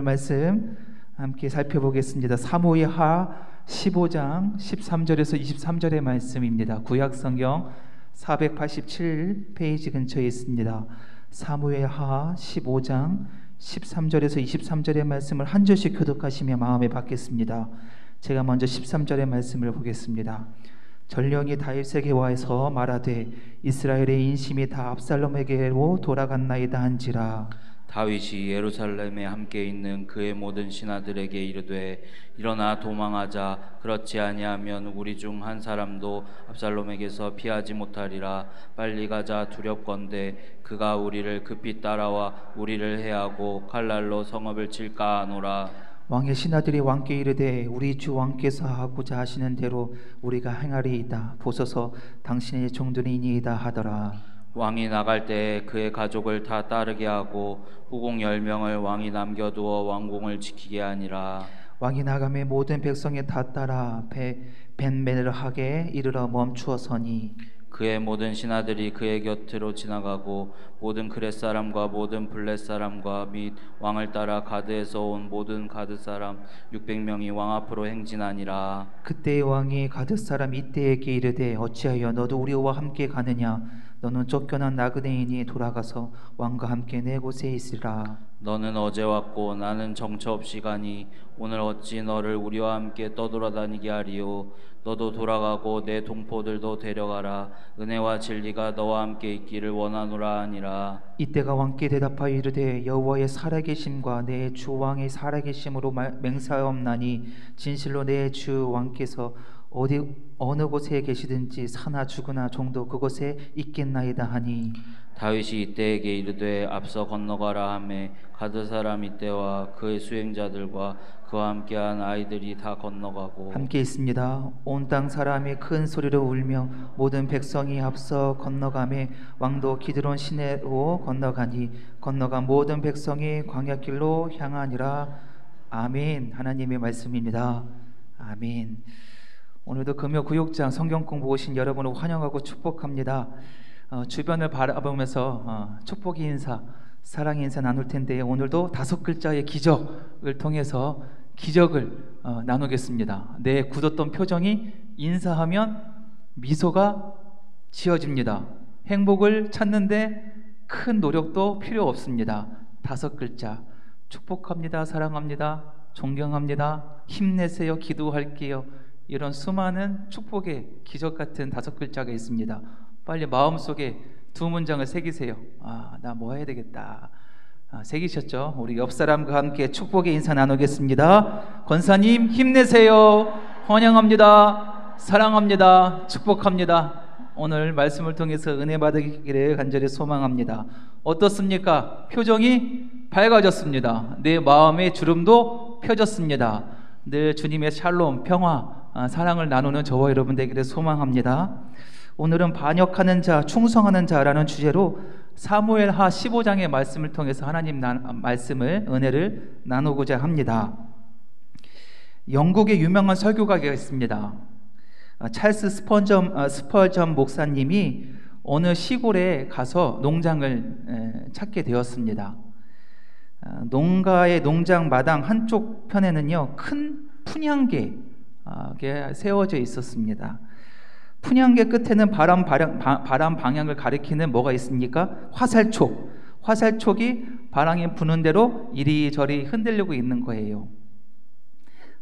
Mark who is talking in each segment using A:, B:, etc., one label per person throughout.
A: 말씀 함께 살펴보겠습니다. 사무엘하 15장 13절에서 23절의 말씀입니다. 구약성경 487페이지 근처에 있습니다. 사무엘하 15장 13절에서 23절의 말씀을 한 절씩 교독하시며 마음에 받겠습니다. 제가 먼저 13절의 말씀을 보겠습니다. 전령이 다윗에게 와서 말하되 이스라엘의 인심이 다 압살롬에게로 돌아갔나이다 한지라.
B: 다윗이 예루살렘에 함께 있는 그의 모든 신하들에게 이르되 일어나 도망하자. 그렇지 아니하면 우리 중 한 사람도 압살롬에게서 피하지 못하리라. 빨리 가자. 두렵건대 그가 우리를 급히 따라와 우리를 해하고 칼날로 성읍을 칠까 하노라.
A: 왕의 신하들이 왕께 이르되 우리 주 왕께서 하고자 하시는 대로 우리가 행하리이다. 보소서 당신의 종들이니이다 하더라.
B: 왕이 나갈 때 그의 가족을 다 따르게 하고 후궁 10명을 왕이 남겨두어 왕궁을 지키게 하니라.
A: 왕이 나가매 모든 백성이 다 따라 벤멜을 하게 이르러 멈추어 서니
B: 그의 모든 신하들이 그의 곁으로 지나가고 모든 그렛 사람과 모든 블렛 사람과 및 왕을 따라 가드에서 온 모든 가드 사람 600명이 왕 앞으로 행진하니라.
A: 그때의 왕이 가드 사람 이때에게 이르되 어찌하여 너도 우리와 함께 가느냐? 너는 쫓겨난 나그네인이 돌아가서 왕과 함께 내 곳에 있으라.
B: 너는 어제 왔고 나는 정처 없이 가니 오늘 어찌 너를 우리와 함께 떠돌아다니게 하리요. 너도 돌아가고 내 동포들도 데려가라. 은혜와 진리가 너와 함께 있기를 원하노라 하니라.
A: 이때가 왕께 대답하여 이르되 여호와의 살아계심과 내 주 왕의 살아계심으로 맹세하옵나니 진실로 내 주 왕께서 어느 곳에 계시든지 사나 죽으나 종도 그곳에 있겠나이다 하니
B: 다윗이 이때에게 이르되 앞서 건너가라 하매 가드 사람 이때와 그의 수행자들과 그와 함께한 아이들이 다 건너가고
A: 함께 있습니다. 온 땅 사람이 큰 소리로 울며 모든 백성이 앞서 건너가매 왕도 기드론 시내로 건너가니 건너간 모든 백성이 광야길로 향하니라. 아멘. 하나님의 말씀입니다. 아멘. 오늘도 금요 구육장 성경 공부 오신 여러분을 환영하고 축복합니다. 주변을 바라보면서 축복의 인사, 사랑의 인사 나눌 텐데 오늘도 5글자의 기적을 통해서 기적을 나누겠습니다. 내 굳었던 표정이 인사하면 미소가 지어집니다. 행복을 찾는데 큰 노력도 필요 없습니다. 5글자 축복합니다. 사랑합니다. 존경합니다. 힘내세요. 기도할게요. 이런 수많은 축복의 기적 같은 5글자가 있습니다. 빨리 마음속에 2문장을 새기세요. 나 뭐 해야 되겠다. 새기셨죠? 우리 옆 사람과 함께 축복의 인사 나누겠습니다. 권사님 힘내세요. 환영합니다. 사랑합니다. 축복합니다. 오늘 말씀을 통해서 은혜 받으기를 간절히 소망합니다. 어떻습니까? 표정이 밝아졌습니다. 내 마음의 주름도 펴졌습니다. 늘 주님의 샬롬, 평화, 사랑을 나누는 저와 여러분 되기를 소망합니다. 오늘은 반역하는 자, 충성하는 자라는 주제로 사무엘하 15장의 말씀을 통해서 하나님 말씀을, 은혜를 나누고자 합니다. 영국의 유명한 설교가가 있습니다. 찰스 스펄전 목사님이 어느 시골에 가서 농장을 찾게 되었습니다. 농가의 농장 마당 한쪽 편에는요 큰 분향계가 세워져 있었습니다. 분향계 끝에는 바람 방향을 가리키는 뭐가 있습니까? 화살촉이 바람이 부는 대로 이리저리 흔들리고 있는 거예요.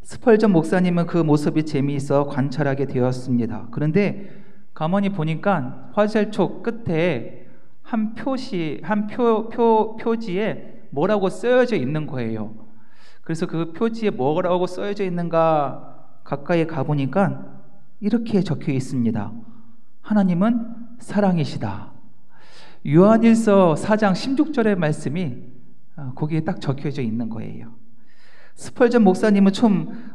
A: 스펄전 목사님은 그 모습이 재미있어 관찰하게 되었습니다. 그런데 가만히 보니까 화살촉 끝에 한 표지에 뭐라고 쓰여져 있는 거예요. 그래서 그 표지에 뭐라고 쓰여져 있는가 가까이 가보니까 이렇게 적혀 있습니다. 하나님은 사랑이시다. 요한일서 4장 16절의 말씀이 거기에 딱 적혀져 있는 거예요. 스펄전 목사님은 좀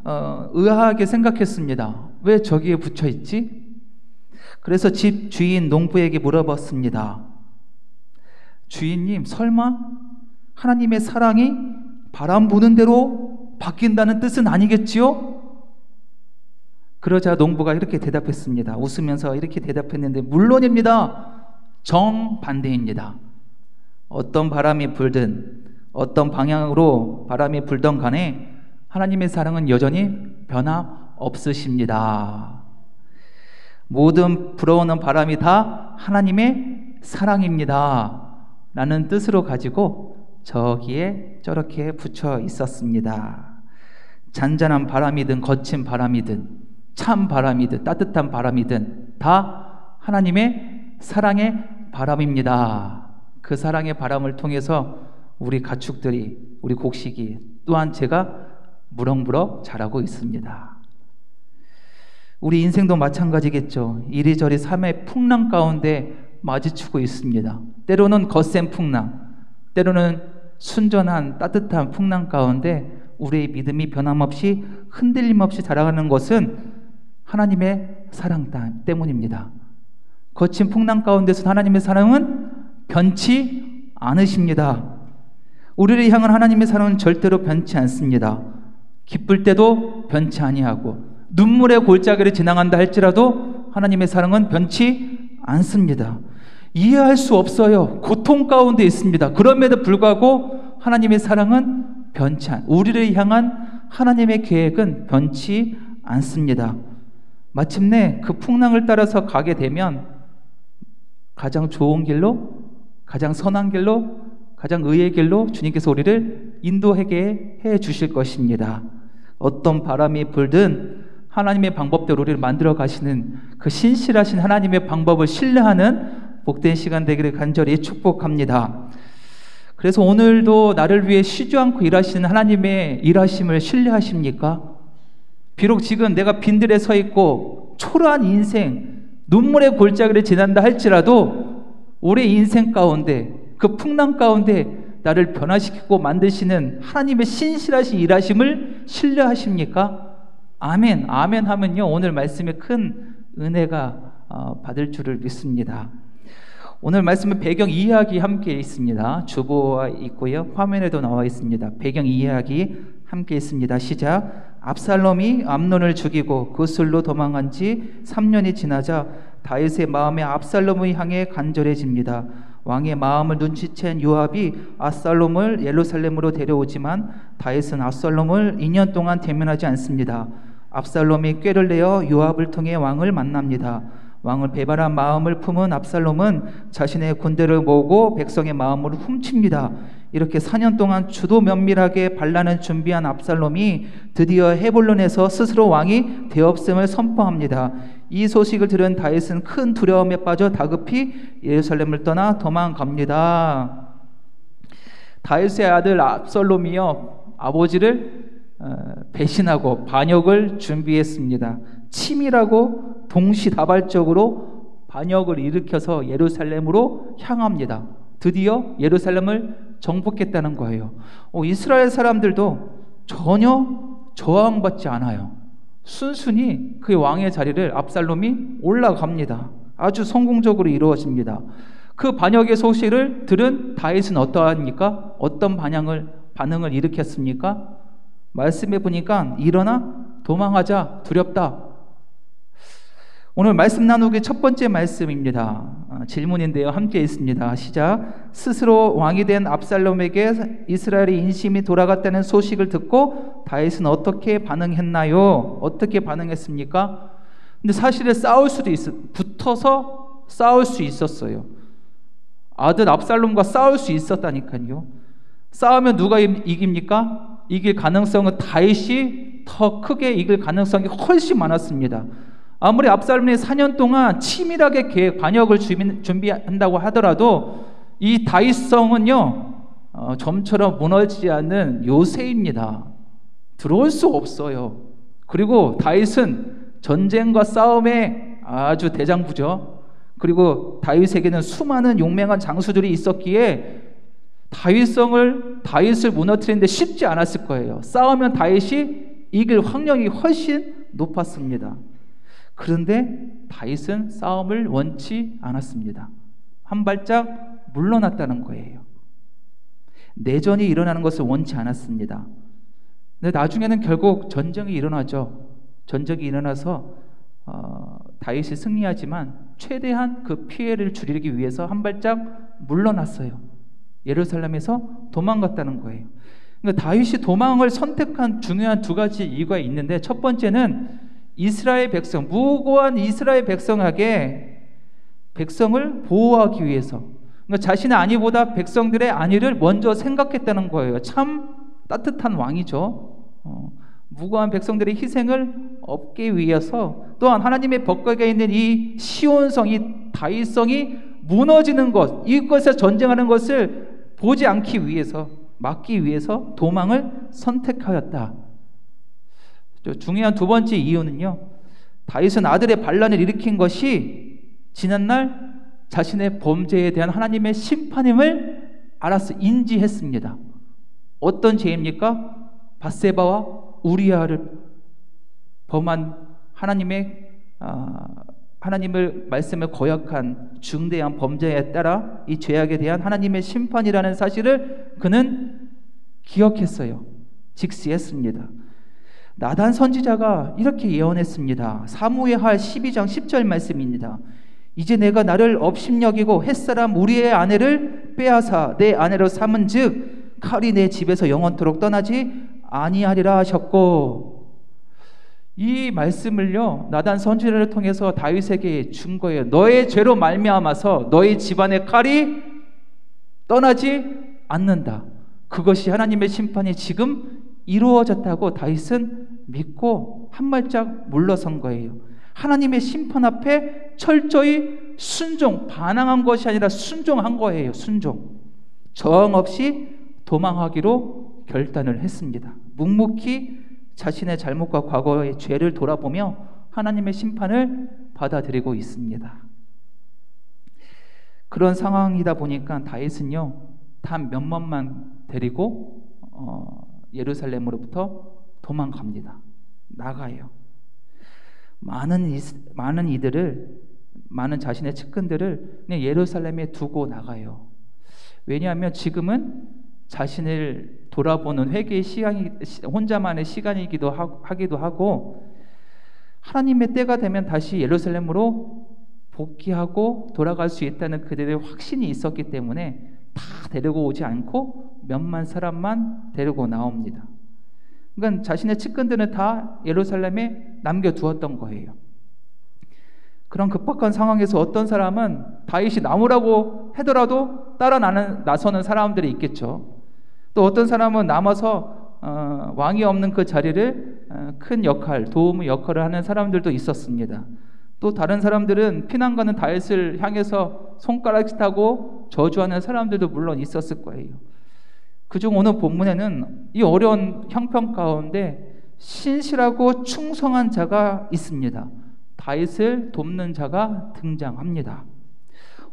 A: 의아하게 생각했습니다. 왜 저기에 붙여 있지? 그래서 집 주인 농부에게 물어봤습니다. 주인님, 설마 하나님의 사랑이 바람 부는 대로 바뀐다는 뜻은 아니겠지요? 그러자 농부가 이렇게 대답했습니다. 웃으면서 이렇게 대답했는데 물론입니다. 정반대입니다. 어떤 바람이 불든 어떤 방향으로 바람이 불던 간에 하나님의 사랑은 여전히 변함없으십니다. 모든 불어오는 바람이 다 하나님의 사랑입니다 라는 뜻으로 가지고 저기에 저렇게 붙여 있었습니다. 잔잔한 바람이든 거친 바람이든 찬 바람이든 따뜻한 바람이든 다 하나님의 사랑의 바람입니다. 그 사랑의 바람을 통해서 우리 가축들이, 우리 곡식이, 또한 제가 무럭무럭 자라고 있습니다. 우리 인생도 마찬가지겠죠. 이리저리 삶의 풍랑 가운데 마주치고 있습니다. 때로는 거센 풍랑, 때로는 순전한 따뜻한 풍랑 가운데 우리의 믿음이 변함없이 흔들림 없이 자라가는 것은 하나님의 사랑 때문입니다. 거친 풍랑 가운데서 하나님의 사랑은 변치 않으십니다. 우리를 향한 하나님의 사랑은 절대로 변치 않습니다. 기쁠 때도 변치 아니하고 눈물의 골짜기를 지나간다 할지라도 하나님의 사랑은 변치 않습니다. 이해할 수 없어요. 고통 가운데 있습니다. 그럼에도 불구하고 하나님의 사랑은 우리를 향한 하나님의 계획은 변치 않습니다. 마침내 그 풍랑을 따라서 가게 되면 가장 좋은 길로, 가장 선한 길로, 가장 의의 길로 주님께서 우리를 인도하게 해 주실 것입니다. 어떤 바람이 불든 하나님의 방법대로 우리를 만들어 가시는 그 신실하신 하나님의 방법을 신뢰하는 복된 시간 되기를 간절히 축복합니다. 그래서 오늘도 나를 위해 쉬지 않고 일하시는 하나님의 일하심을 신뢰하십니까? 비록 지금 내가 빈들에 서 있고 초라한 인생, 눈물의 골짜기를 지난다 할지라도 우리의 인생 가운데, 그 풍랑 가운데 나를 변화시키고 만드시는 하나님의 신실하신 일하심을 신뢰하십니까? 아멘, 아멘 하면요 오늘 말씀에 큰 은혜가 받을 줄을 믿습니다. 오늘 말씀은 배경 이야기 함께 있습니다. 주보와 있고요, 화면에도 나와 있습니다. 배경 이야기 함께 있습니다. 시작. 압살롬이 암논을 죽이고 그 술로 도망한 지 3년이 지나자 다윗의 마음에 압살롬을 향해 간절해집니다. 왕의 마음을 눈치챈 요압이 압살롬을 예루살렘으로 데려오지만 다윗은 압살롬을 2년 동안 대면하지 않습니다. 압살롬이 꾀를 내어 요압을 통해 왕을 만납니다. 왕을 배반한 마음을 품은 압살롬은 자신의 군대를 모으고 백성의 마음을 훔칩니다. 이렇게 4년 동안 주도 면밀하게 반란을 준비한 압살롬이 드디어 헤볼론에서 스스로 왕이 되었음을 선포합니다. 이 소식을 들은 다윗은 큰 두려움에 빠져 다급히 예루살렘을 떠나 도망갑니다. 다윗의 아들 압살롬이요 아버지를 배신하고 반역을 준비했습니다. 치밀하고 동시다발적으로 반역을 일으켜서 예루살렘으로 향합니다. 드디어 예루살렘을 정복했다는 거예요. 이스라엘 사람들도 전혀 저항받지 않아요. 순순히 그 왕의 자리를 압살롬이 올라갑니다. 아주 성공적으로 이루어집니다. 그 반역의 소식을 들은 다윗은 어떠합니까? 어떤 반응을 일으켰습니까? 말씀해 보니까 일어나 도망하자, 두렵다. 오늘 말씀 나누기 첫 번째 말씀입니다. 질문인데요. 함께 있습니다. 시작. 스스로 왕이 된 압살롬에게 이스라엘의 인심이 돌아갔다는 소식을 듣고 다윗은 어떻게 반응했나요? 어떻게 반응했습니까? 근데 사실은 붙어서 싸울 수 있었어요. 아들 압살롬과 싸울 수 있었다니까요. 싸우면 누가 이깁니까? 이길 가능성은 다윗이 더 크게 이길 가능성이 훨씬 많았습니다. 아무리 압살롬이 4년 동안 치밀하게 반역을 준비한다고 하더라도 이 다윗성은요 점처럼 무너지지 않는 요새입니다. 들어올 수 없어요. 그리고 다윗은 전쟁과 싸움의 아주 대장부죠. 그리고 다윗에게는 수많은 용맹한 장수들이 있었기에 다윗을 무너뜨리는데 쉽지 않았을 거예요. 싸우면 다윗이 이길 확률이 훨씬 높았습니다. 그런데 다윗은 싸움을 원치 않았습니다. 한 발짝 물러났다는 거예요. 내전이 일어나는 것을 원치 않았습니다. 근데 나중에는 결국 전쟁이 일어나죠. 전쟁이 일어나서 다윗이 승리하지만 최대한 그 피해를 줄이기 위해서 한 발짝 물러났어요. 예루살렘에서 도망갔다는 거예요. 그러니까 다윗이 도망을 선택한 중요한 두 가지 이유가 있는데, 첫 번째는 이스라엘 백성, 무고한 이스라엘 백성에게 백성을 보호하기 위해서, 그러니까 자신의 안위보다 백성들의 안위를 먼저 생각했다는 거예요. 참 따뜻한 왕이죠. 무고한 백성들의 희생을 얻기 위해서, 또한 하나님의 법궤에 있는 이 시온성, 이 다윗성이 무너지는 것, 이것에 전쟁하는 것을 보지 않기 위해서, 막기 위해서 도망을 선택하였다. 중요한 두 번째 이유는요, 다윗은 아들의 반란을 일으킨 것이 지난날 자신의 범죄에 대한 하나님의 심판임을 알아서 인지했습니다. 어떤 죄입니까? 밧세바와 우리아를 범한 하나님을 말씀을 거역한 중대한 범죄에 따라 이 죄악에 대한 하나님의 심판이라는 사실을 그는 기억했어요. 직시했습니다. 나단 선지자가 이렇게 예언했습니다. 사무엘하 12장 10절 말씀입니다. 이제 내가 나를 업심여기고 햇사람 우리의 아내를 빼앗아 내 아내로 삼은즉 칼이 내 집에서 영원토록 떠나지 아니하리라 하셨고, 이 말씀을요 나단 선지자를 통해서 다윗에게 준 거예요. 너의 죄로 말미암아서 너의 집안의 칼이 떠나지 않는다. 그것이 하나님의 심판이 지금 이루어졌다고 다윗은 믿고 한 발짝 물러선 거예요. 하나님의 심판 앞에 철저히 반항한 것이 아니라 순종한 거예요. 순종. 저항 없이 도망하기로 결단을 했습니다. 묵묵히 자신의 잘못과 과거의 죄를 돌아보며 하나님의 심판을 받아들이고 있습니다. 그런 상황이다 보니까 다윗은요 단 몇몇만 데리고 예루살렘으로부터 도망갑니다. 나가요. 많은 자신의 측근들을 그냥 예루살렘에 두고 나가요. 왜냐하면 지금은 자신을 돌아보는 회개의 시간이 혼자만의 시간이기도 하기도 하고, 하나님의 때가 되면 다시 예루살렘으로 복귀하고 돌아갈 수 있다는 그들의 확신이 있었기 때문에 다 데리고 오지 않고 몇만 사람만 데리고 나옵니다. 그러니까 자신의 측근들은 다 예루살렘에 남겨두었던 거예요. 그런 급박한 상황에서 어떤 사람은 다윗이 나오라고 하더라도 나서는 사람들이 있겠죠. 또 어떤 사람은 남아서 왕이 없는 그 자리를 큰 도움의 역할을 하는 사람들도 있었습니다. 또 다른 사람들은 피난 가는 다윗을 향해서 손가락질하고 저주하는 사람들도 물론 있었을 거예요. 그중 오늘 본문에는 이 어려운 형편 가운데 신실하고 충성한 자가 있습니다. 다윗을 돕는 자가 등장합니다.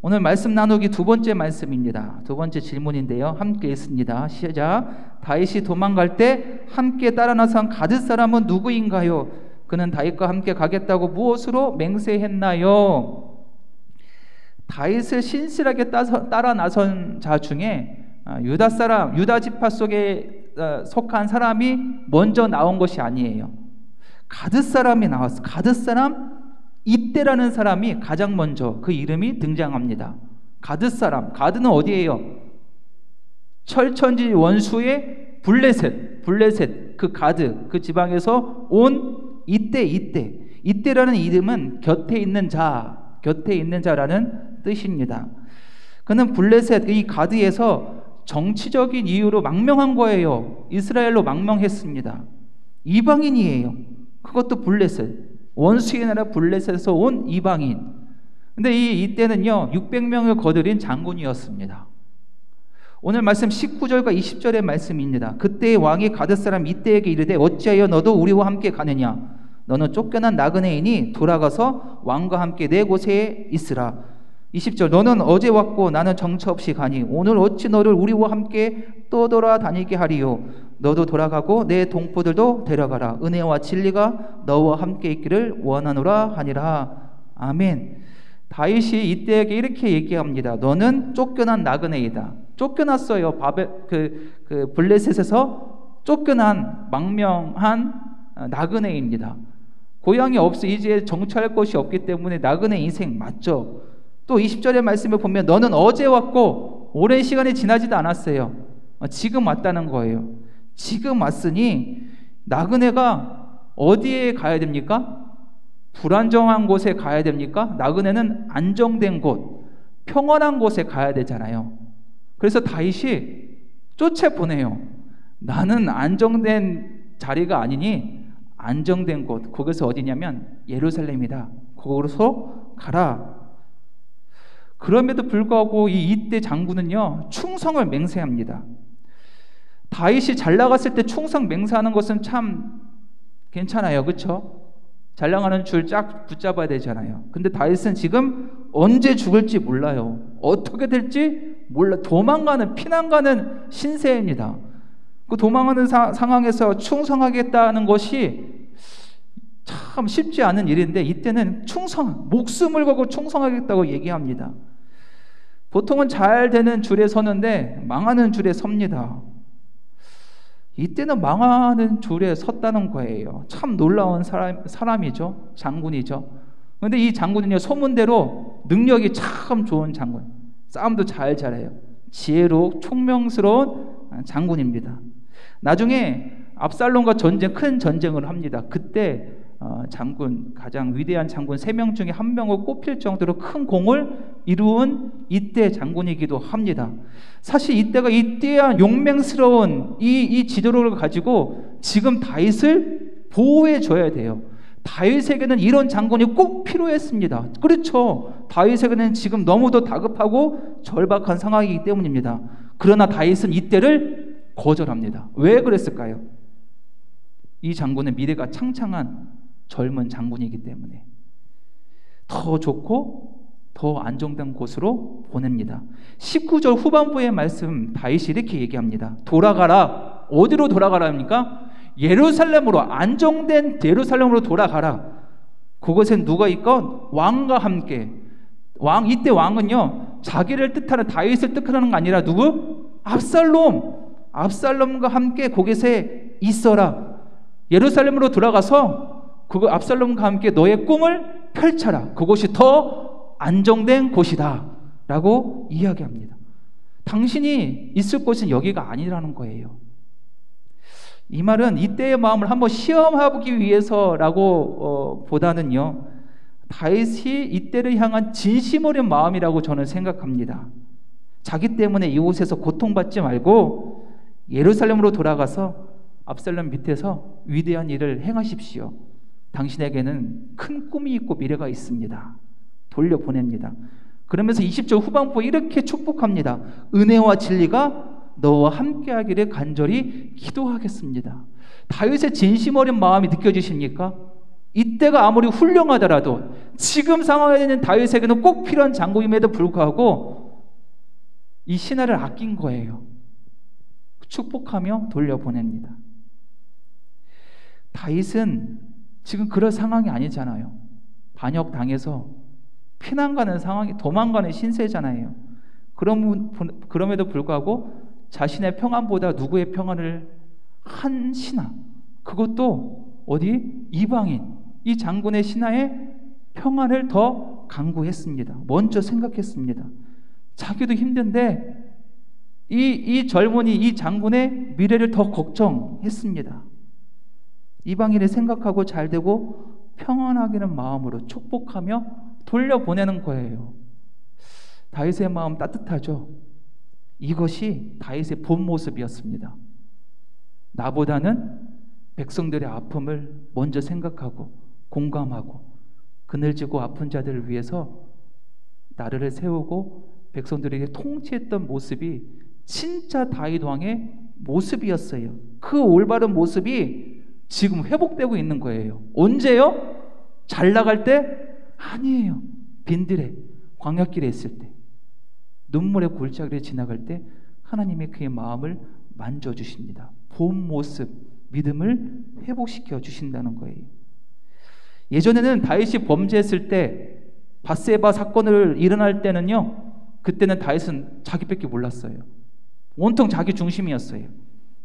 A: 오늘 말씀 나누기 두 번째 말씀입니다. 두 번째 질문인데요. 함께 읽습니다. 시작. 다윗이 도망갈 때 함께 따라 나선 가드 사람은 누구인가요? 그는 다윗과 함께 가겠다고 무엇으로 맹세했나요? 다윗을 신실하게 따라 나선 자 중에 유다 지파 속에 속한 사람이 먼저 나온 것이 아니에요. 가드 사람이 나왔어. 가드 사람 이때라는 사람이 가장 먼저 그 이름이 등장합니다. 가드 사람. 가드는 어디예요? 철천지 원수의 블레셋 그 가드 그 지방에서 온 이때라는 이름은 곁에 있는 자라는 뜻입니다. 그는 블레셋 이 가드에서 정치적인 이유로 망명한 거예요. 이스라엘로 망명했습니다. 이방인이에요. 그것도 블레셋 원수의 나라 블레셋에서 온 이방인. 근데 이때는요 600명을 거느린 장군이었습니다. 오늘 말씀 19절과 20절의 말씀입니다. 그때의 왕이 가드 사람 이때에게 이르되 어찌하여 너도 우리와 함께 가느냐? 너는 쫓겨난 나그네이니 돌아가서 왕과 함께 내 곳에 있으라. 20절 너는 어제 왔고 나는 정처 없이 가니 오늘 어찌 너를 우리와 함께 떠돌아다니게 하리요? 너도 돌아가고 내 동포들도 데려가라. 은혜와 진리가 너와 함께 있기를 원하노라 하니라. 아멘. 다윗이 이때에게 이렇게 얘기합니다. 너는 쫓겨난 나그네이다. 쫓겨났어요. 블레셋에서 쫓겨난 망명한 나그네입니다. 고향이 없어 이제 정착할 곳이 없기 때문에 나그네 인생 맞죠. 또 20절의 말씀을 보면 너는 어제 왔고 오랜 시간이 지나지도 않았어요. 지금 왔다는 거예요. 지금 왔으니 나그네가 어디에 가야 됩니까? 불안정한 곳에 가야 됩니까? 나그네는 안정된 곳, 평안한 곳에 가야 되잖아요. 그래서 다윗이 쫓아보내요. 나는 안정된 자리가 아니니 안정된 곳, 거기서 어디냐면 예루살렘이다. 거기서 가라. 그럼에도 불구하고 이때 장군은요, 충성을 맹세합니다. 다윗이 잘 나갔을 때 충성 맹세하는 것은 참 괜찮아요. 그렇죠? 잘 나가는 줄 쫙 붙잡아야 되잖아요. 근데 다윗은 지금 언제 죽을지 몰라요. 어떻게 될지 몰라. 도망가는, 피난가는 신세입니다. 그 도망가는 상황에서 충성하겠다는 것이 참 쉽지 않은 일인데 이때는 목숨을 걸고 충성하겠다고 얘기합니다. 보통은 잘 되는 줄에 서는데 망하는 줄에 섭니다. 이때는 망하는 줄에 섰다는 거예요. 참 놀라운 사람이죠. 장군이죠. 그런데 이 장군은요, 소문대로 능력이 참 좋은 장군, 싸움도 잘해요. 지혜로 총명스러운 장군입니다. 나중에 압살롬과 큰 전쟁을 합니다. 그때 장군, 가장 위대한 장군 3명 중에 1명으로 꼽힐 정도로 큰 공을 이루은 이때 장군이기도 합니다. 사실 이때가 용맹스러운 이 지도력을 가지고 지금 다윗을 보호해 줘야 돼요. 다윗에게는 이런 장군이 꼭 필요했습니다. 그렇죠. 다윗에게는 지금 너무도 다급하고 절박한 상황이기 때문입니다. 그러나 다윗은 이때를 거절합니다. 왜 그랬을까요? 이 장군은 미래가 창창한 젊은 장군이기 때문에 더 좋고 더 안정된 곳으로 보냅니다. 19절 후반부의 말씀, 다윗이 이렇게 얘기합니다. 돌아가라. 어디로 돌아가라 합니까? 예루살렘으로, 안정된 예루살렘으로 돌아가라. 그곳엔 누가 있건 왕과 함께. 이때 왕은요, 자기를 뜻하는, 다윗을 뜻하는 게 아니라 누구? 압살롬과 함께 거기에 있어라. 예루살렘으로 돌아가서 그거 압살롬과 함께 너의 꿈을 펼쳐라. 그곳이 더 안정된 곳이다 라고 이야기합니다. 당신이 있을 곳은 여기가 아니라는 거예요. 이 말은 이때의 마음을 한번 시험해보기 위해서라고 보다는요, 다윗이 이때를 향한 진심 어린 마음이라고 저는 생각합니다. 자기 때문에 이곳에서 고통받지 말고 예루살렘으로 돌아가서 압살롬 밑에서 위대한 일을 행하십시오. 당신에게는 큰 꿈이 있고 미래가 있습니다. 돌려보냅니다. 그러면서 20절 후반부에 이렇게 축복합니다. 은혜와 진리가 너와 함께하기를 간절히 기도하겠습니다. 다윗의 진심 어린 마음이 느껴지십니까? 이때가 아무리 훌륭하더라도 지금 상황에 있는 다윗에게는 꼭 필요한 장군임에도 불구하고 이 신하를 아낀 거예요. 축복하며 돌려보냅니다. 다윗은 지금 그럴 상황이 아니잖아요. 반역당해서 피난가는 상황이, 도망가는 신세잖아요. 그럼에도 불구하고 자신의 평안보다 누구의 평안을 한 신하, 그것도 어디? 이방인, 이 장군의 신하의 평안을 더 강구했습니다. 먼저 생각했습니다. 자기도 힘든데 이 젊은이, 이 장군의 미래를 더 걱정했습니다. 이방인을 생각하고 잘되고 평안하기는 마음으로 축복하며 돌려보내는 거예요. 다윗의 마음 따뜻하죠? 이것이 다윗의 본 모습이었습니다. 나보다는 백성들의 아픔을 먼저 생각하고 공감하고 그늘지고 아픈 자들을 위해서 나를 세우고 백성들에게 통치했던 모습이 진짜 다윗 왕의 모습이었어요. 그 올바른 모습이 지금 회복되고 있는 거예요. 언제요? 잘 나갈 때? 아니에요. 빈들에, 광야길에 있을 때, 눈물의 골짜기를 지나갈 때 하나님의 그의 마음을 만져주십니다. 본 모습, 믿음을 회복시켜 주신다는 거예요. 예전에는 다윗이 범죄했을 때, 밧세바 사건을 일어날 때는요, 그때는 다윗은 자기밖에 몰랐어요. 온통 자기 중심이었어요.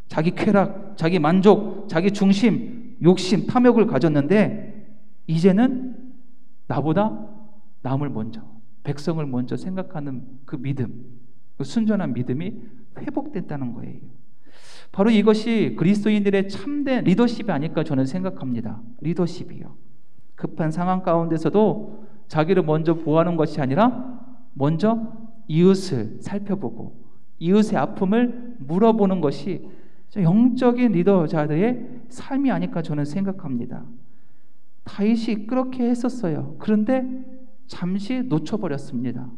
A: 자기 쾌락, 자기 만족, 자기 중심, 욕심, 탐욕을 가졌는데 이제는 나보다 남을 먼저, 백성을 먼저 생각하는 그 믿음, 그 순전한 믿음이 회복됐다는 거예요. 바로 이것이 그리스도인들의 참된 리더십이 아닐까 저는 생각합니다. 리더십이요. 급한 상황 가운데서도 자기를 먼저 보호하는 것이 아니라 먼저 이웃을 살펴보고 이웃의 아픔을 물어보는 것이 영적인 리더자들의 삶이 아닐까 저는 생각합니다. 다윗이 그렇게 했었어요. 그런데 잠시 놓쳐버렸습니다.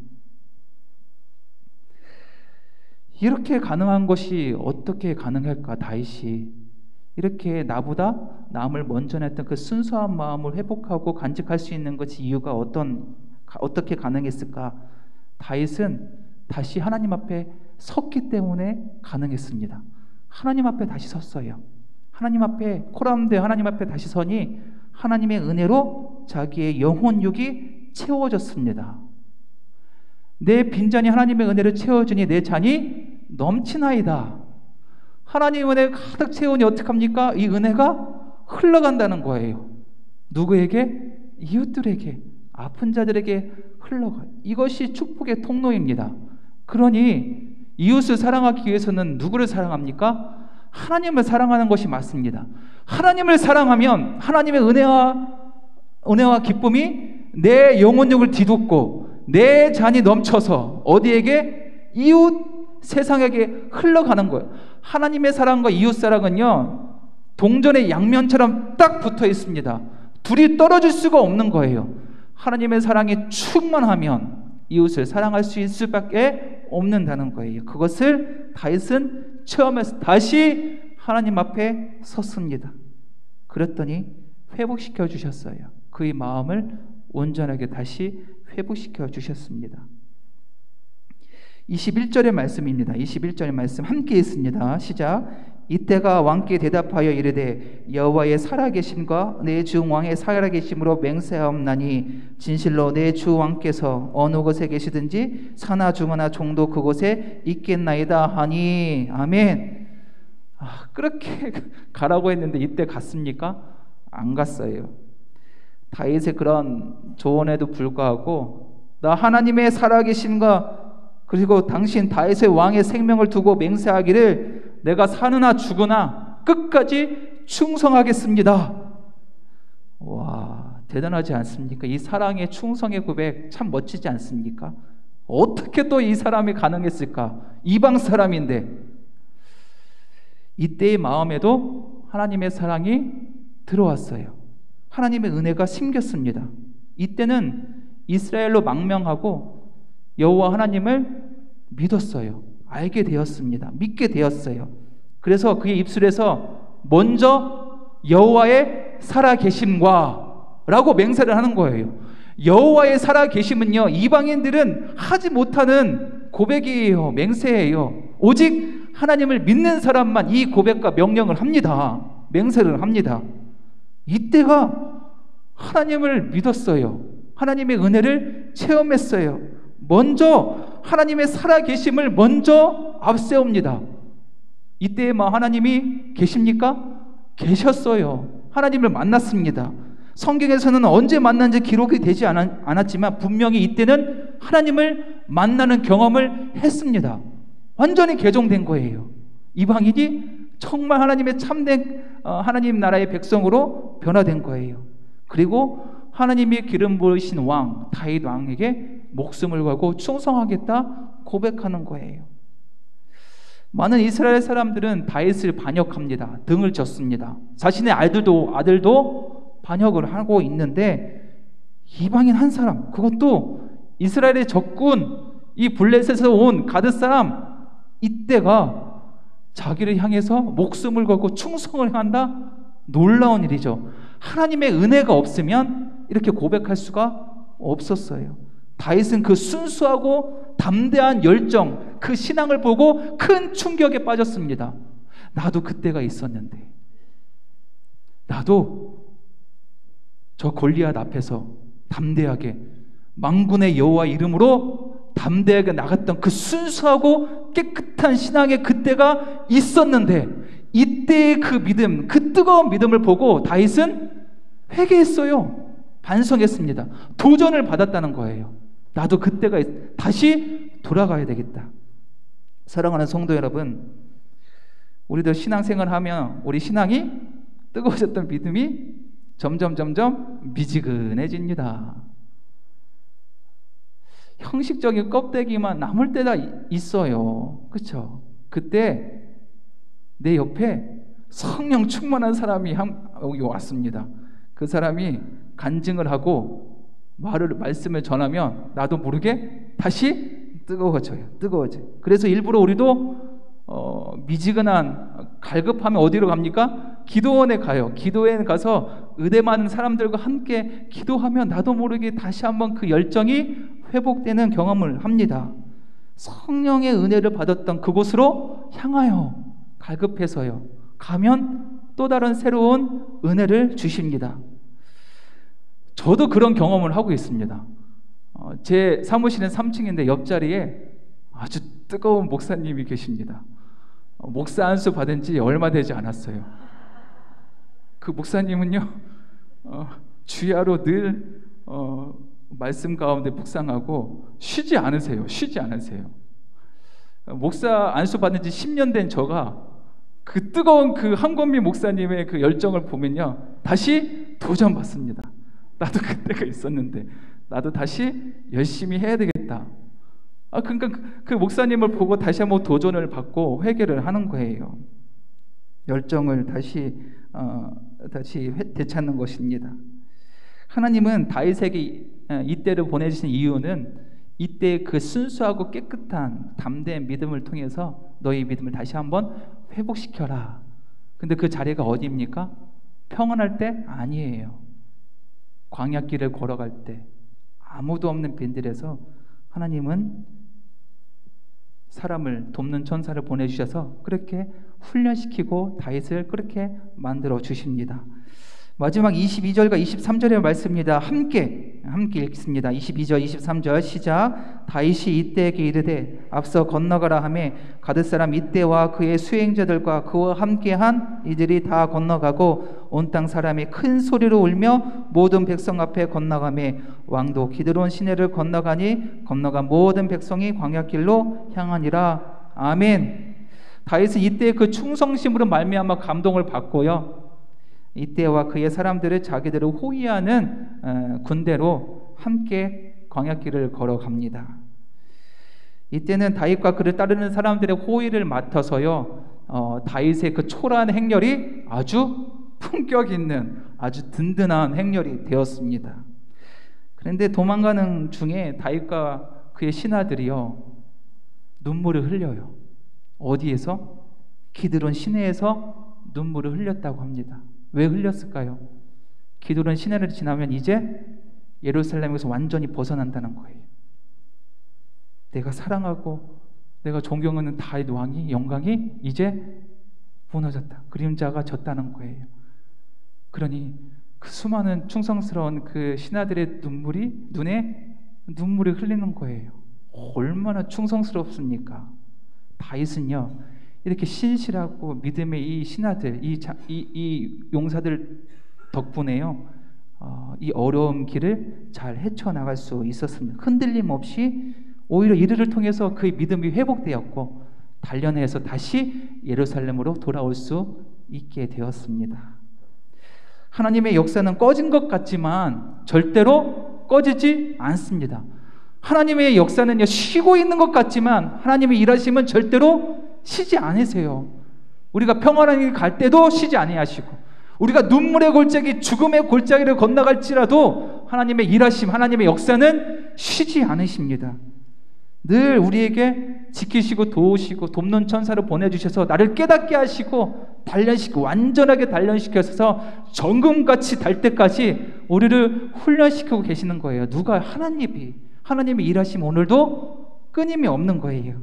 A: 이렇게 가능한 것이 어떻게 가능할까? 다윗이 이렇게 나보다 남을 먼저 냈던 그 순수한 마음을 회복하고 간직할 수 있는 것이 이유가 어떻게 가능했을까? 다윗은 다시 하나님 앞에 섰기 때문에 가능했습니다. 하나님 앞에 다시 섰어요. 하나님 앞에 코람되 하나님 앞에 다시 서니 하나님의 은혜로 자기의 영혼육이 채워졌습니다. 내 빈잔이 하나님의 은혜를 채워주니 내 잔이 넘치나이다. 하나님의 은혜가 가득 채우니 어떡합니까? 이 은혜가 흘러간다는 거예요. 누구에게? 이웃들에게, 아픈 자들에게 흘러가요. 이것이 축복의 통로입니다. 그러니 이웃을 사랑하기 위해서는 누구를 사랑합니까? 하나님을 사랑하는 것이 맞습니다. 하나님을 사랑하면 하나님의 은혜와 기쁨이 내 영혼력을 뒤덮고 내 잔이 넘쳐서 어디에게? 이웃 세상에게 흘러가는 거예요. 하나님의 사랑과 이웃 사랑은요, 동전의 양면처럼 딱 붙어 있습니다. 둘이 떨어질 수가 없는 거예요. 하나님의 사랑이 충만하면 이웃을 사랑할 수 있을 수밖에 없는다는 거예요. 그것을 다윗은 체험해서 다시 하나님 앞에 섰습니다. 그랬더니 회복시켜 주셨어요. 그의 마음을 온전하게 다시 회복시켜 주셨습니다. 21절의 말씀입니다. 21절의 말씀 함께 있습니다. 시작. 이때가 왕께 대답하여 이르되 여호와의 살아계심과 내 주 왕의 살아계심으로 맹세하옵나니 진실로 내 주 왕께서 어느 곳에 계시든지 사나 죽으나 종도 그곳에 있겠나이다 하니. 아멘. 그렇게 가라고 했는데 이때 갔습니까? 안 갔어요. 다윗의 그런 조언에도 불구하고 나 하나님의 살아계심과 그리고 당신 다윗의 왕의 생명을 두고 맹세하기를 내가 사느나 죽으나 끝까지 충성하겠습니다. 와, 대단하지 않습니까? 이 사랑의 충성의 고백 참 멋지지 않습니까? 어떻게 또 이 사람이 가능했을까? 이방 사람인데. 이때의 마음에도 하나님의 사랑이 들어왔어요. 하나님의 은혜가 심겼습니다. 이때는 이스라엘로 망명하고 여호와 하나님을 믿었어요. 알게 되었습니다. 믿게 되었어요. 그래서 그의 입술에서 먼저 여호와의 살아계심과 라고 맹세를 하는 거예요. 여호와의 살아계심은요, 이방인들은 하지 못하는 고백이에요. 맹세예요. 오직 하나님을 믿는 사람만 이 고백과 명령을 합니다. 맹세를 합니다. 이때가 하나님을 믿었어요. 하나님의 은혜를 체험했어요. 먼저 하나님의 살아계심을 먼저 앞세웁니다. 이때에 하나님이 계십니까? 계셨어요. 하나님을 만났습니다. 성경에서는 언제 만난지 기록이 되지 않았지만 분명히 이때는 하나님을 만나는 경험을 했습니다. 완전히 개종된 거예요. 이방인이 정말 하나님의 참된 하나님 나라의 백성으로 변화된 거예요. 그리고 하나님이 기름 부으신 왕 다윗 왕에게 목숨을 걸고 충성하겠다 고백하는 거예요. 많은 이스라엘 사람들은 다윗을 반역합니다. 등을 졌습니다. 자신의 아들도 반역을 하고 있는데 이방인 한 사람, 그것도 이스라엘의 적군 이 블레셋에서 온 가드 사람, 이때가 자기를 향해서 목숨을 걸고 충성을 한다? 놀라운 일이죠. 하나님의 은혜가 없으면 이렇게 고백할 수가 없었어요. 다윗은 그 순수하고 담대한 열정, 그 신앙을 보고 큰 충격에 빠졌습니다. 나도 그때가 있었는데, 나도 저 골리앗 앞에서 담대하게 만군의 여호와 이름으로 담대하게 나갔던 그 순수하고 깨끗한 신앙의 그때가 있었는데, 이때의 그 믿음, 그 뜨거운 믿음을 보고 다윗은 회개했어요. 반성했습니다. 도전을 받았다는 거예요. 나도 그때가 다시 돌아가야 되겠다. 사랑하는 성도 여러분, 우리도 신앙생활 하면 우리 신앙이 뜨거워졌던 믿음이 점점 미지근해집니다. 형식적인 껍데기만 남을 때가 있어요. 그렇죠? 그때 내 옆에 성령 충만한 사람이 여기 왔습니다. 그 사람이 간증을 하고 말씀을 전하면 나도 모르게 다시 뜨거워져요. 그래서 일부러 우리도 미지근한 갈급하면 어디로 갑니까? 기도원에 가요. 기도원에 가서 의대 많은 사람들과 함께 기도하면 나도 모르게 다시 한번 그 열정이 회복되는 경험을 합니다. 성령의 은혜를 받았던 그곳으로 향하여 갈급해서요. 가면 또 다른 새로운 은혜를 주십니다. 저도 그런 경험을 하고 있습니다. 제 사무실은 3층인데 옆자리에 아주 뜨거운 목사님이 계십니다. 목사 안수 받은 지 얼마 되지 않았어요. 그 목사님은요, 주야로 늘 말씀 가운데 묵상하고 쉬지 않으세요. 목사 안수 받은 지 10년 된 저가 그 뜨거운 그 한권미 목사님의 그 열정을 보면요, 다시 도전받습니다. 나도 그때가 있었는데 나도 다시 열심히 해야 되겠다. 그러니까 그 목사님을 보고 다시 한번 도전을 받고 회개를 하는 거예요. 열정을 다시 되찾는 것입니다. 하나님은 다윗에게 이때를 보내주신 이유는 이때 그 순수하고 깨끗한 담대한 믿음을 통해서 너희 믿음을 다시 한번 회복시켜라. 근데 그 자리가 어디입니까? 평안할 때? 아니에요. 광야길을 걸어갈 때 아무도 없는 빈들에서 하나님은 사람을 돕는 천사를 보내주셔서 그렇게 훈련시키고 다윗을 그렇게 만들어 주십니다. 마지막 22절과 23절의 말씀입니다. 함께 읽습니다. 22절 23절 시작. 다윗이 이때에게 이르되 앞서 건너가라 하매 가드 사람 이때와 그의 수행자들과 그와 함께한 이들이 다 건너가고 온 땅 사람이 큰 소리로 울며 모든 백성 앞에 건너가매 왕도 기드론 시내를 건너가니 건너간 모든 백성이 광야길로 향하니라. 아멘. 다윗은 이때 그 충성심으로 말미암아 감동을 받고요, 이때와 그의 사람들을 자기들을 호위하는 군대로 함께 광야길을 걸어갑니다. 이때는 다윗과 그를 따르는 사람들의 호위를 맡아서요, 다윗의 그 초라한 행렬이 아주 품격 있는 아주 든든한 행렬이 되었습니다. 그런데 도망가는 중에 다윗과 그의 신하들이요, 눈물을 흘려요. 어디에서? 기드론 시내에서 눈물을 흘렸다고 합니다. 왜 흘렸을까요? 기드론 시내를 지나면 이제 예루살렘에서 완전히 벗어난다는 거예요. 내가 사랑하고 내가 존경하는 다윗 왕이 영광이 이제 무너졌다. 그림자가 졌다는 거예요. 그러니 그 수많은 충성스러운 그 신하들의 눈에 눈물이 흘리는 거예요. 얼마나 충성스럽습니까? 다윗은요, 이렇게 신실하고 믿음의 이 신하들, 이 용사들 덕분에요, 이 어려운 길을 잘 헤쳐나갈 수 있었습니다. 흔들림 없이 오히려 이들을 통해서 그의 믿음이 회복되었고 단련해서 다시 예루살렘으로 돌아올 수 있게 되었습니다. 하나님의 역사는 꺼진 것 같지만 절대로 꺼지지 않습니다. 하나님의 역사는요, 쉬고 있는 것 같지만 하나님의 일하심은 절대로 쉬지 않으세요. 우리가 평안한 길 갈 때도 쉬지 아니하시고, 우리가 눈물의 골짜기, 죽음의 골짜기를 건너갈지라도 하나님의 일하심, 하나님의 역사는 쉬지 않으십니다. 늘 우리에게 지키시고 도우시고 돕는 천사를 보내주셔서 나를 깨닫게 하시고 단련시키고 완전하게 단련시켜서 정금같이 달 때까지 우리를 훈련시키고 계시는 거예요. 누가? 하나님의 일하심 오늘도 끊임이 없는 거예요.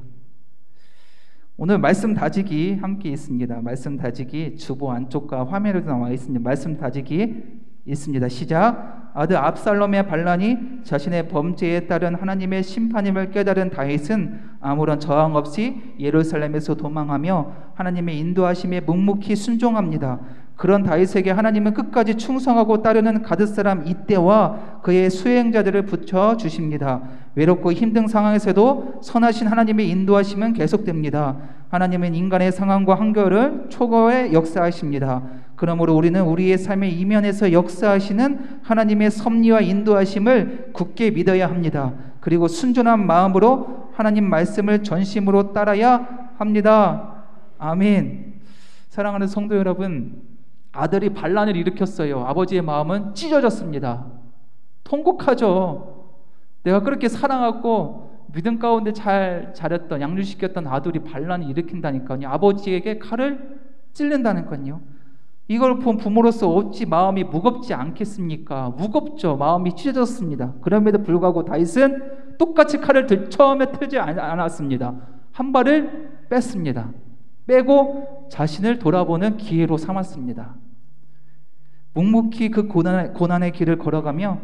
A: 오늘 말씀 다지기 함께 있습니다. 말씀 다지기 주보 안쪽과 화면에도 나와 있습니다. 말씀 다지기 있습니다. 시작. 아들 압살롬의 반란이 자신의 범죄에 따른 하나님의 심판임을 깨달은 다윗은 아무런 저항 없이 예루살렘에서 도망하며 하나님의 인도하심에 묵묵히 순종합니다. 그런 다윗에게 하나님은 끝까지 충성하고 따르는 가드 사람 이때와 그의 수행자들을 붙여 주십니다. 외롭고 힘든 상황에서도 선하신 하나님의 인도하심은 계속됩니다. 하나님은 인간의 상황과 한결을 초과해 역사하십니다. 그러므로 우리는 우리의 삶의 이면에서 역사하시는 하나님의 섭리와 인도하심을 굳게 믿어야 합니다. 그리고 순전한 마음으로 하나님 말씀을 전심으로 따라야 합니다. 아멘. 사랑하는 성도 여러분, 아들이 반란을 일으켰어요. 아버지의 마음은 찢어졌습니다. 통곡하죠. 내가 그렇게 사랑하고 믿음 가운데 자랐던, 양육시켰던 아들이 반란을 일으킨다니까요. 아버지에게 칼을 찔른다니까요. 이걸 본 부모로서 어찌 마음이 무겁지 않겠습니까? 무겁죠. 마음이 찢어졌습니다. 그럼에도 불구하고 다윗은 똑같이 칼을 처음에 틀지 않았습니다. 한 발을 뺐습니다. 빼고 자신을 돌아보는 기회로 삼았습니다. 묵묵히 그 고난의 길을 걸어가며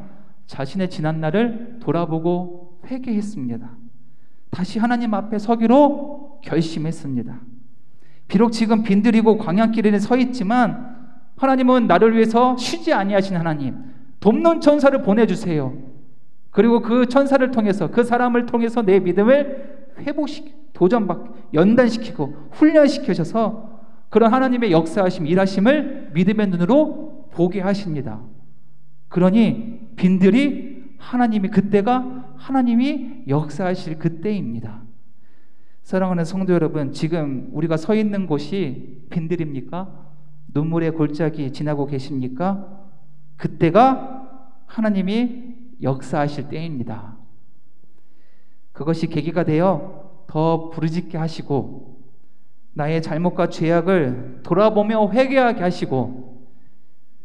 A: 자신의 지난 날을 돌아보고 회개했습니다. 다시 하나님 앞에 서기로 결심했습니다. 비록 지금 빈들이고 광야길에 서 있지만 하나님은 나를 위해서 쉬지 아니하신 하나님, 돕는 천사를 보내주세요. 그리고 그 천사를 통해서, 그 사람을 통해서 내 믿음을 연단시키고 훈련시켜셔서 그런 하나님의 역사하심, 일하심을 믿음의 눈으로 보게 하십니다. 그러니 빈들이 그때가 하나님이 역사하실 그때입니다. 사랑하는 성도 여러분, 지금 우리가 서 있는 곳이 빈들입니까? 눈물의 골짜기 지나고 계십니까? 그때가 하나님이 역사하실 때입니다. 그것이 계기가 되어 더 부르짖게 하시고 나의 잘못과 죄악을 돌아보며 회개하게 하시고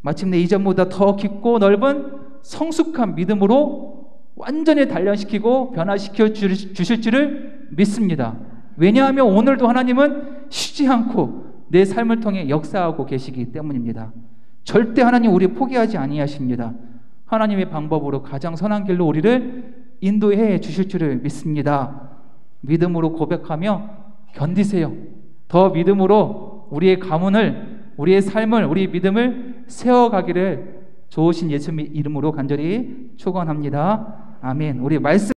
A: 마침내 이전보다 더 깊고 넓은 성숙한 믿음으로 완전히 단련시키고 변화시켜 주실 줄을 믿습니다. 왜냐하면 오늘도 하나님은 쉬지 않고 내 삶을 통해 역사하고 계시기 때문입니다. 절대 하나님 우리 포기하지 아니하십니다. 하나님의 방법으로 가장 선한 길로 우리를 인도해 주실 줄을 믿습니다. 믿음으로 고백하며 견디세요. 더 믿음으로 우리의 가문을, 우리의 삶을, 우리의 믿음을 세워가기를 좋으신 예수님의 이름으로 간절히 축원합니다. 아멘. 우리 말씀